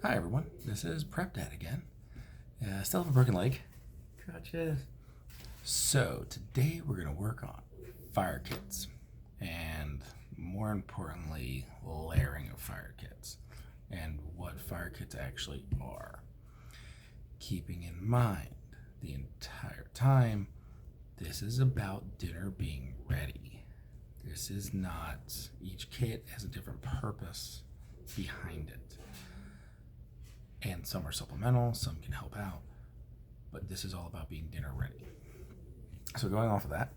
Hi everyone, this is Prep Dad again. Still have a broken leg. Gotcha. So today we're going to work on fire kits and more importantly, layering of fire kits and what fire kits actually are. Keeping in mind the entire time, this is about dinner being ready. This is not, each kit has a different purpose behind it. And some are supplemental, some can help out, but this is all about being dinner ready. So going off of that,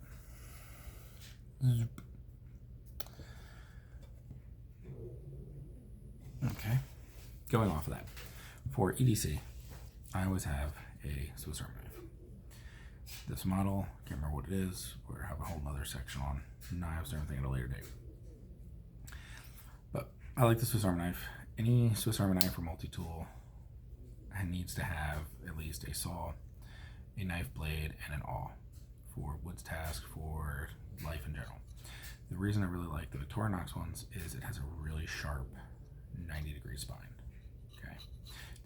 okay, going off of that, for EDC, I always have a Swiss Army knife. This model, can't remember what it is, we'll have a whole nother section on knives and everything at a later date. But I like the Swiss Army knife. Any Swiss Army knife or multi-tool needs to have at least a saw, a knife blade, and an awl for wood's task, for life in general. The reason I really like the Victorinox ones is it has a really sharp 90-degree spine. Okay,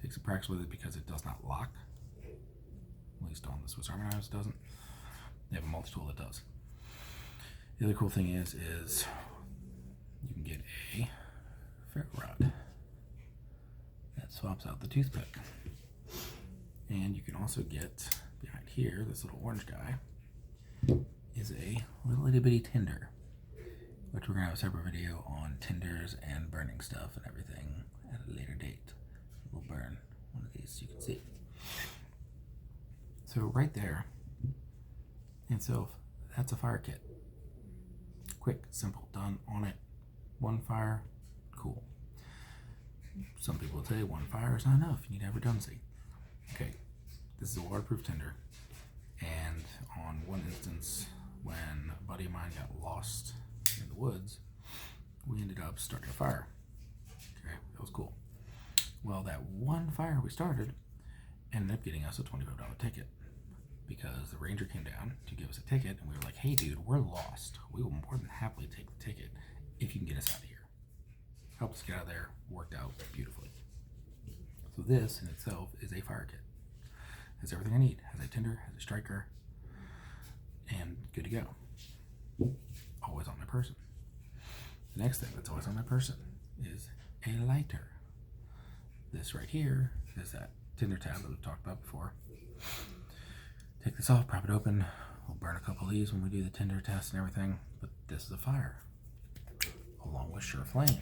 takes some practice with it because it does not lock. At least on the Swiss Army knives, it doesn't. They have a multi-tool that does. The other cool thing is you can get a ferro rod that swaps out the toothpick. And you can also get behind here, this little orange guy is a little itty bitty tinder, which we're gonna have a separate video on tinders and burning stuff and everything at a later date. We'll burn one of these so you can see. So right there in itself, that's a fire kit. Quick, simple, done on it. One fire, cool. Some people would say one fire is not enough, you need to have redundancy. Okay, this is a waterproof tinder, and on one instance, when a buddy of mine got lost in the woods, we ended up starting a fire. Okay, that was cool. Well, that one fire we started ended up getting us a $25 ticket because the ranger came down to give us a ticket, and we were like, hey dude, we're lost. We will more than happily take the ticket if you can get us out of here. Helped us get out of there, worked out beautifully. So this in itself is a fire kit. Has everything I need. Has a tinder, has a striker, and good to go. Always on my person. The next thing that's always on my person is a lighter. This right here is that tinder tab that we've talked about before. Take this off, prop it open. We'll burn a couple of these when we do the tinder test and everything, but this is a fire. Along with Sureflame.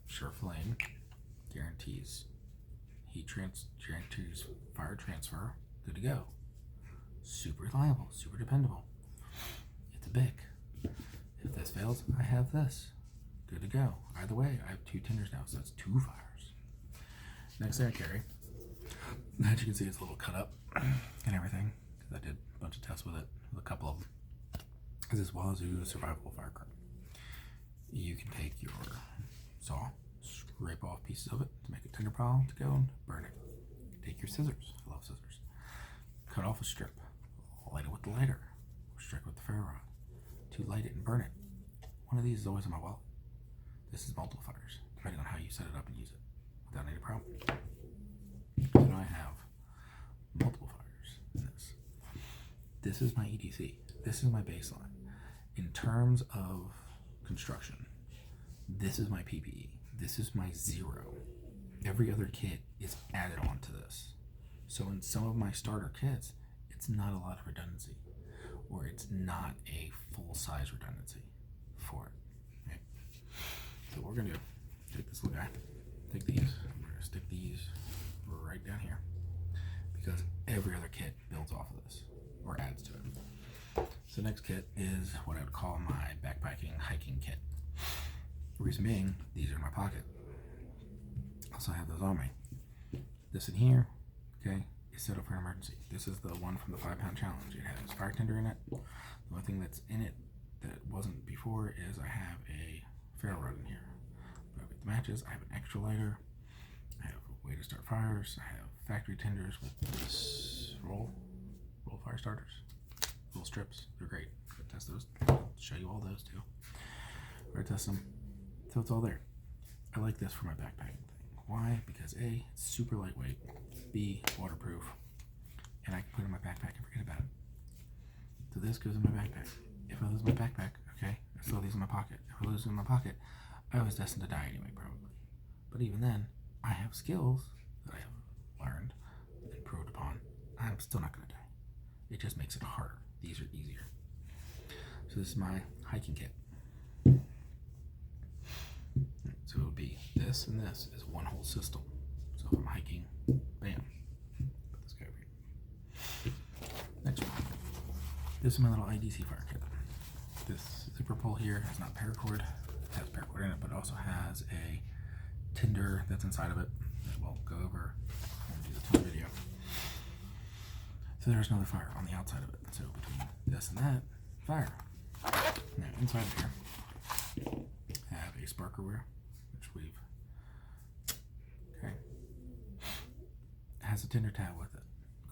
Sureflame guarantees guarantees fire transfer. Good to go. Super reliable, super dependable. It's a Bic. If this fails, I have this. Good to go. Either way, I have two tinders now, so that's two fires. Next thing I carry, as you can see, it's a little cut up and everything, because I did a bunch of tests with it, with a couple of them, is this Wazoo Survival Fire Cart. You can take your saw, scrape off pieces of it to make a tinder pile to go and burn it. Take your scissors, I love scissors, cut off a strip, light it with the lighter, or strike with the ferro rod to light it and burn it. One of these is always in my wallet. This is multiple fires, depending on how you set it up and use it, without any problem. So now I have multiple fires in this. This is my EDC. This is my baseline. In terms of construction, this is my PPE. This is my zero. Every other kit is added on to this. So in some of my starter kits, it's not a lot of redundancy, or it's not a full-size redundancy for it. Okay? So what we're gonna do, take this little guy, take these, we're gonna stick these right down here, because every other kit builds off of this, or adds to it. So the next kit is what I would call my backpacking hiking kit. The reason being, these are in my pocket. Also, I have those on me. This in here, okay, is set up for an emergency. This is the one from the 5-pound challenge. It has fire tinder in it. The only thing that's in it that wasn't before is I have a ferro rod in here. But with the matches, I have an extra lighter. I have a way to start fires. I have factory tinders with this roll fire starters. Little strips. They're great. Go test those. I'll show you all those too. Or test them. So it's all there. I like this for my backpacking thing. Why? Because A, it's super lightweight, B, waterproof, and I can put it in my backpack and forget about it. So this goes in my backpack. If I lose my backpack, okay, I still have these in my pocket. If I lose them in my pocket, I was destined to die anyway, probably. But even then, I have skills that I have learned, improved upon. I'm still not going to die. It just makes it harder. These are easier. So this is my hiking kit. So it would be this and this is one whole system. So if I'm hiking, bam, put this guy over here. Next one. This is my little IDC fire kit. This zipper pull here has not paracord. It has paracord in it, but it also has a tinder that's inside of it that we'll go over when we do the tinder video. So there's another fire on the outside of it. So between this and that, fire. Now inside of here, I have a sparker wire, which we've, okay. It has a tinder tab with it.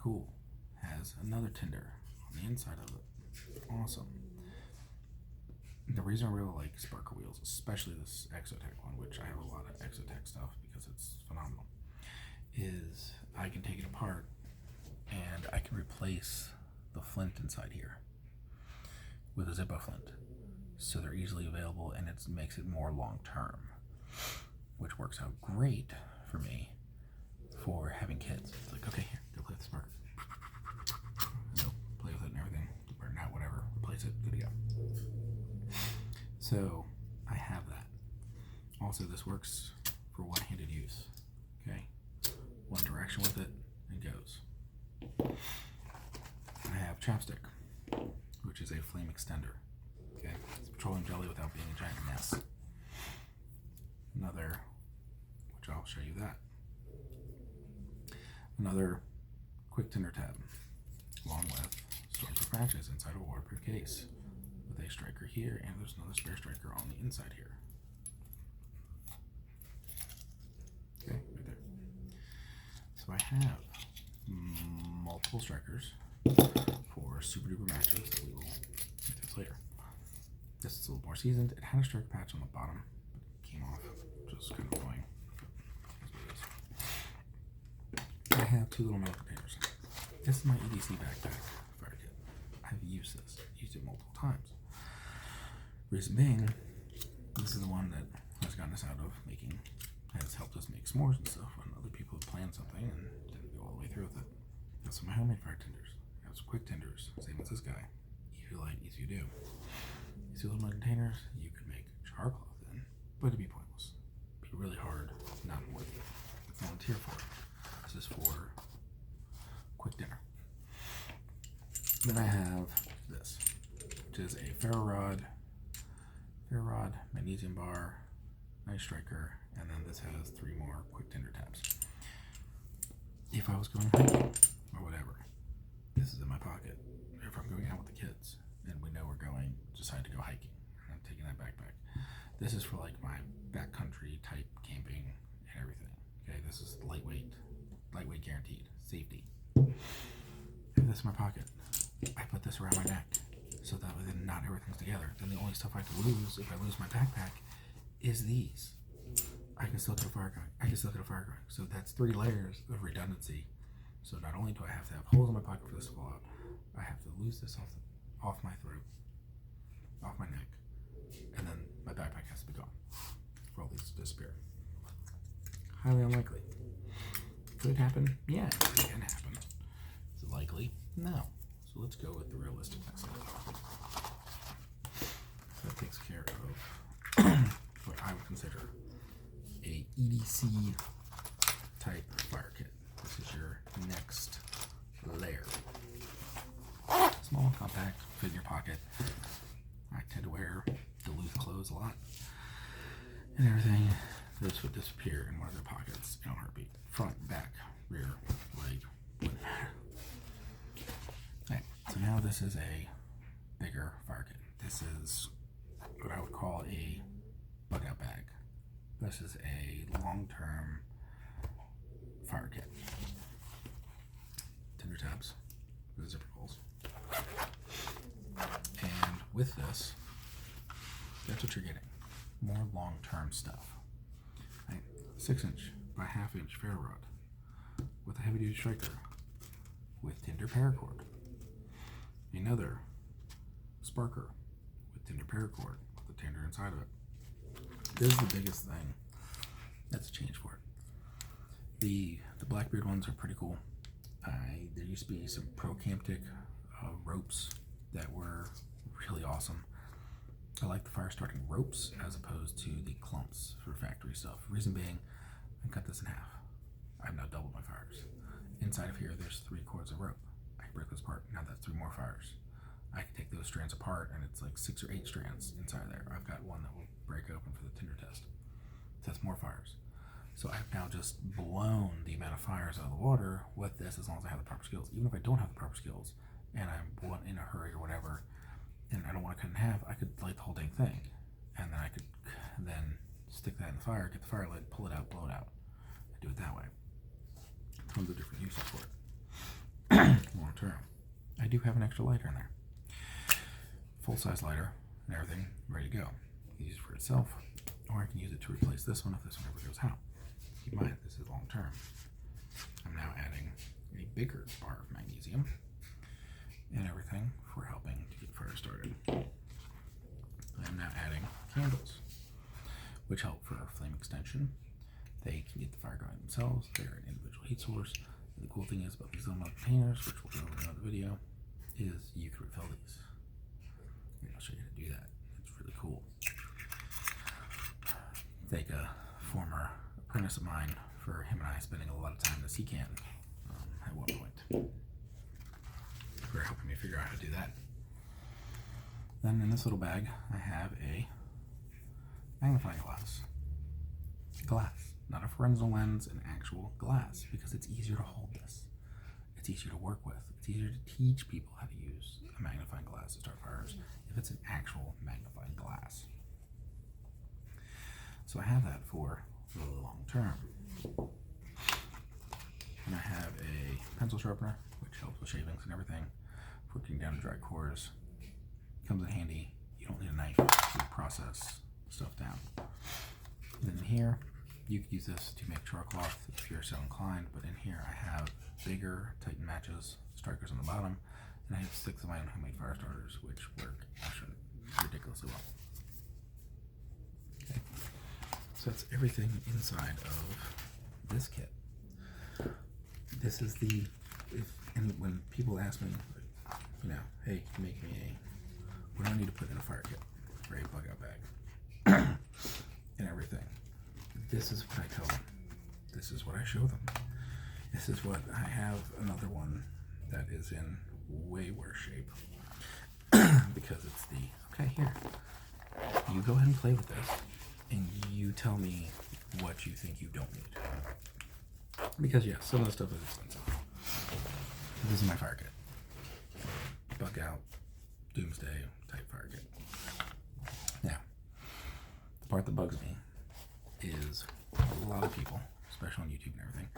Cool. Has another tinder on the inside of it. Awesome. The reason I really like sparker wheels, especially this Exotech one, which I have a lot of Exotech stuff because it's phenomenal, is I can take it apart and I can replace the flint inside here with a Zippo flint. So they're easily available and it makes it more long term, which works out great for me for having kids. It's like, okay, here, go play with the spark. So play with it and everything, or not, whatever, replace it, good to go. So I have that. Also, this works for one-handed use. Okay, one direction with it and goes. I have chapstick, which is a flame extender. Okay, it's petroleum jelly without being a giant mess. Another, which I'll show you that. Another quick tinder tab, along with stormproof matches inside a waterproof case, with a striker here, and there's another spare striker on the inside here. Okay, right there. So I have multiple strikers for super duper matches that we will get this later. This is a little more seasoned. It had a striker patch on the bottom, but it came off, which was kind of annoying. I have two little metal containers. This is my EDC backpack fire kit. I've used this, used it multiple times. Reason being, this is the one that has gotten us out of making, has helped us make s'mores and stuff when other people have planned something and didn't go all the way through with it. That's some of my homemade fire tinders. I have some quick tinders, same as this guy. Easy to light, easy to do. These little metal containers you could make char cloth in, but it'd be pointless. It'd be really hard, not worth it. Volunteer for it. This is for quick dinner. Then I have this, which is a ferro rod, magnesium bar, nice striker, and then this has 3 more quick tinder tabs. If I was going hiking or whatever, this is in my pocket. If I'm going out with the kids and we know we're going, decide to go hiking, I'm taking that backpack. This is for like my backcountry type camping and everything. Okay, this is lightweight guaranteed, safety. If this is my pocket, I put this around my neck so that way then not everything's together. Then the only stuff I could lose if I lose my backpack is these. I can still get a fire going. So that's 3 layers of redundancy. So not only do I have to have holes in my pocket for this to fall out, I have to lose this off my throat, off my neck, and then my backpack has to be gone for all these to disappear. Highly unlikely. Could it happen? Yeah, it can happen. Is it likely? No. So let's go with the realisticness of it. So that takes care of what I would consider a EDC type fire kit. This is your next layer. Small, compact, fit in your pocket. I tend to wear Duluth clothes a lot and everything. This would disappear in one of their pockets in a heartbeat. Front, back, rear, leg, wouldn't matter. Okay, so now this is a bigger fire kit. This is what I would call a bug out bag. This is a long-term fire kit. Tinder tabs with zipper pulls. And with this, that's what you're getting. More long-term stuff. Right? 6-inch by 1/2 inch ferro rod with a heavy duty striker with tinder paracord. Another sparker with tinder paracord with the tinder inside of it. This is the biggest thing that's changed for it. The Blackbeard ones are pretty cool. There used to be some Pro Camptic ropes that were really awesome. I like the fire starting ropes as opposed to the clumps for factory stuff. Reason being, I cut this in half. I've now doubled my fires. Inside of here, there's 3 cords of rope. I can break this apart. Now that's 3 more fires. I can take those strands apart, and it's like 6 or 8 strands inside there. I've got one that will break open for the tinder test. So that's more fires. So I've now just blown the amount of fires out of the water with this, as long as I have the proper skills. Even if I don't have the proper skills, and I'm in a hurry or whatever, and I don't want to cut in half, I could light the whole dang thing, and then I could then stick that in the fire, get the fire lit, pull it out, blow it out, and do it that way. Tons of different uses for it. Long term. I do have an extra lighter in there. Full-size lighter and everything ready to go. I can use it for itself, or I can use it to replace this one if this one ever goes out. Keep in mind, this is long term. I'm now adding a bigger bar of magnesium and everything for helping to get fire started. I'm now adding candles, which help for flame extension. They can get the fire going themselves. They're an individual heat source. And the cool thing is about these little containers, which we'll go over in another video, is you can refill these. And I'll show you how to do that. It's really cool. Like a former apprentice of mine, for him and I spending a lot of time in the sea can at one point. For helping me figure out how to do that. Then in this little bag, I have a magnifying glass. Glass, not a Fresnel lens, an actual glass, because it's easier to hold this. It's easier to work with. It's easier to teach people how to use a magnifying glass to start fires if it's an actual magnifying glass. So I have that for the long term. And I have a pencil sharpener, which helps with shavings and everything for getting down to dry cores. Comes in handy. You don't need a knife to process stuff down. And then in here, you could use this to make char cloth if you're so inclined, but in here I have bigger Titan matches, strikers on the bottom, and I have 6 of my own homemade fire starters, which work actually ridiculously well. Okay. So that's everything inside of this kit. This is the, and when people ask me, hey, can you make me what do I need to put in a fire kit for a bug out bag and everything? This is what I tell them. This is what I show them. This is what I have. Another one that is in way worse shape because it's okay, here, you go ahead and play with this and you tell me what you think you don't need, because yeah, some of the stuff is expensive. This is my fire kit. Bug out, doomsday type fire kit. Now, the part that bugs me is a lot of people, especially on YouTube and everything,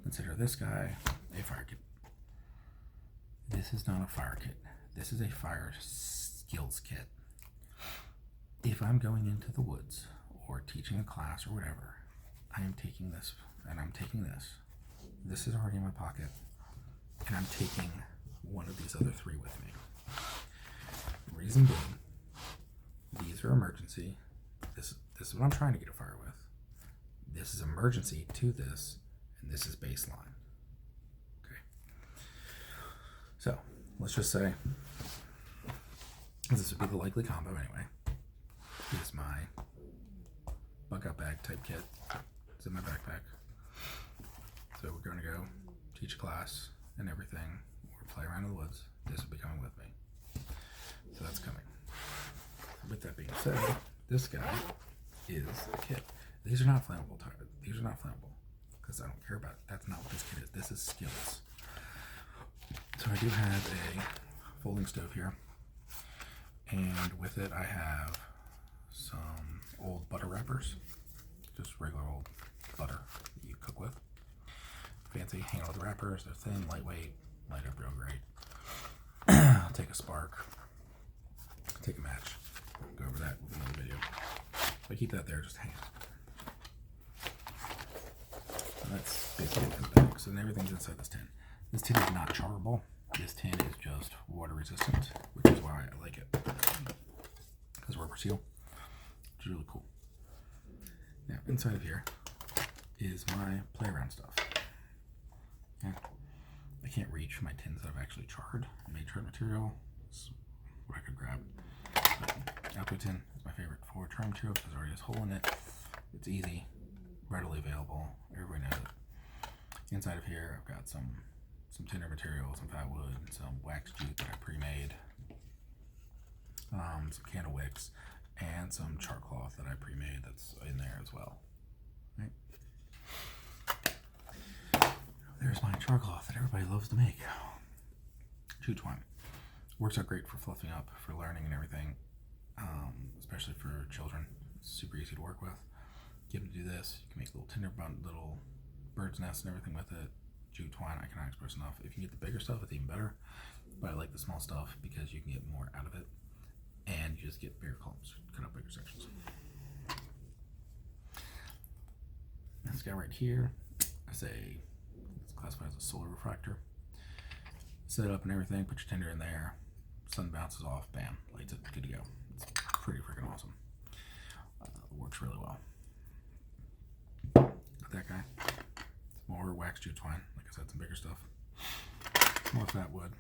consider this guy a fire kit. This is not a fire kit. This is a fire skills kit. If I'm going into the woods or teaching a class or whatever, I am taking this and I'm taking this. This is already in my pocket, and I'm taking one of these other 3 with me. The reason being, these are emergency. This is what I'm trying to get a fire with. This is emergency to this, and this is baseline. Okay. So let's just say this would be the likely combo anyway. Here's my bug out bag type kit. It's in my backpack. So we're going to go teach a class and everything, or play around in the woods. This will be coming with me. So that's coming. With that being said, this guy is a kit. These are not flammable. These are not flammable because I don't care about it. That's not what this kit is. This is skills. So I do have a folding stove here, and with it I have some old butter wrappers, just regular old butter that you cook with. Fancy hang out with wrappers. They're thin, lightweight, light up real great. I'll take a spark, take a match, go over that with another video. But keep that there, just hang out. basically for the bags, and everything's inside this tin. This tin is not charable. This tin is just water resistant, which is why I like it. Because rubber seal, which is really cool. Now, inside of here is my play around stuff. Yeah. I can't reach my tins that I've actually charred and made charred material. That's what I could grab. But Alco tin is my favorite for charred material because it already has a hole in it. It's easy, readily available. Everybody knows it. Inside of here, I've got some tinder material, some fat wood, some wax jute that I pre-made, some candle wicks, and some char cloth that I pre-made that's in there as well. Right? There's my char cloth that everybody loves to make. Jute twine. Works out great for fluffing up, for learning and everything, especially for children. It's super easy to work with. Get them to do this. You can make little tinder bun, little bird's nests and everything with it. Jute twine, I cannot express enough. If you get the bigger stuff, it's even better. But I like the small stuff because you can get more out of it, and you just get bigger columns, cut out bigger sections. This guy right here is it's classified as a solar refractor. Set it up and everything. Put your tinder in there. Sun bounces off. Bam, lights it. Good to go. It's pretty freaking awesome. Works really well. Got that guy. More wax jute twine, like I said, some bigger stuff. More fat wood.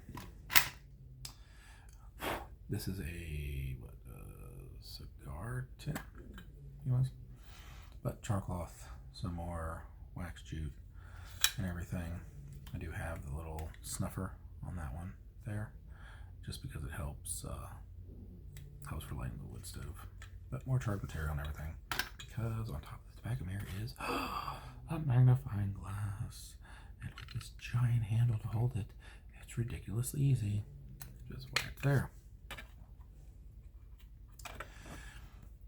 This is a cigar tip, but char cloth, some more wax jute and everything. I do have the little snuffer on that one there, just because it helps for lighting the wood stove. But more charred material and everything, because on top of the tobacco mirror is a magnifying glass, and with this giant handle to hold it, it's ridiculously easy. Just whack it there.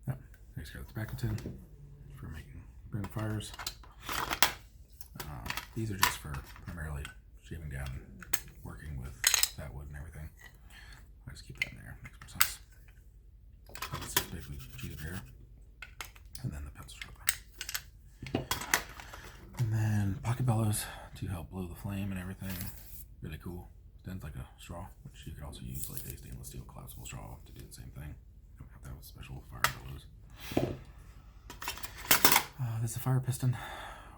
Yep, there's got the tobacco tin for making burning fires. These are just for primarily shaving down, working with that wood and everything. I just keep that in there, makes more sense. This is basically cheese beer, and then the pencil sharpener. And then pocket bellows to help blow the flame and everything. Really cool. Stands like a straw, which you could also use like a stainless steel collapsible straw to do the same thing. You don't have to have a special fire bellows. This is a fire piston.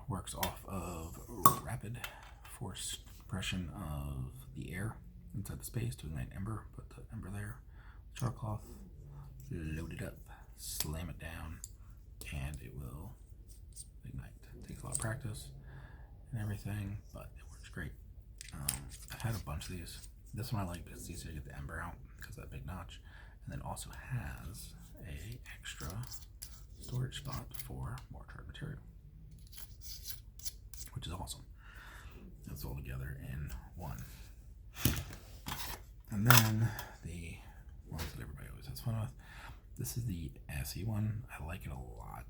Works off of rapid force compression of the air inside the space to ignite an ember. Put the ember there, char cloth, load it up, slam it down, and it will ignite. It takes a lot of practice and everything, but it works great. I've had a bunch of these. This one I like because it's easier to get the ember out because of that big notch, and then also has a extra storage spot for more charred material, which is awesome. It's all together in one. And then the ones that everybody always has fun with. This is the SE one. I like it a lot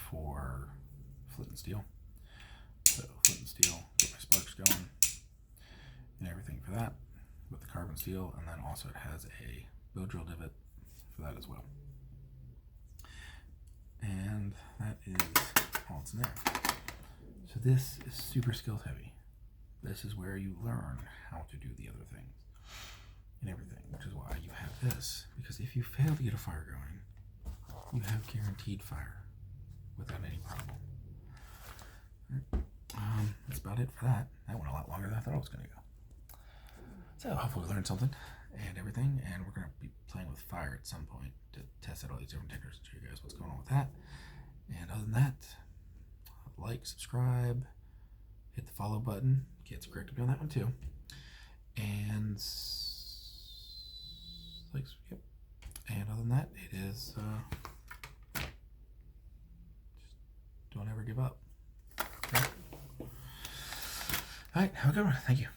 for flint and steel. So flint and steel, get my sparks going and everything for that with the carbon steel, and then also it has a bow drill divot for that as well. And that is all that's in there. So this is super skills heavy. This is where you learn how to do the other things and everything, which is why you have this. Because if you fail to get a fire going, you have guaranteed fire without any problem. That's about it for that. That went a lot longer than I thought it was going to go. So hopefully we learned something and everything, and we're going to be playing with fire at some point to test out all these different tenders and show you guys what's going on with that. And other than that, like, subscribe, hit the follow button. Kids corrected me on that one too. And like, yep. And other than that, it is just don't ever give up. Okay. All right, have a good one. Thank you.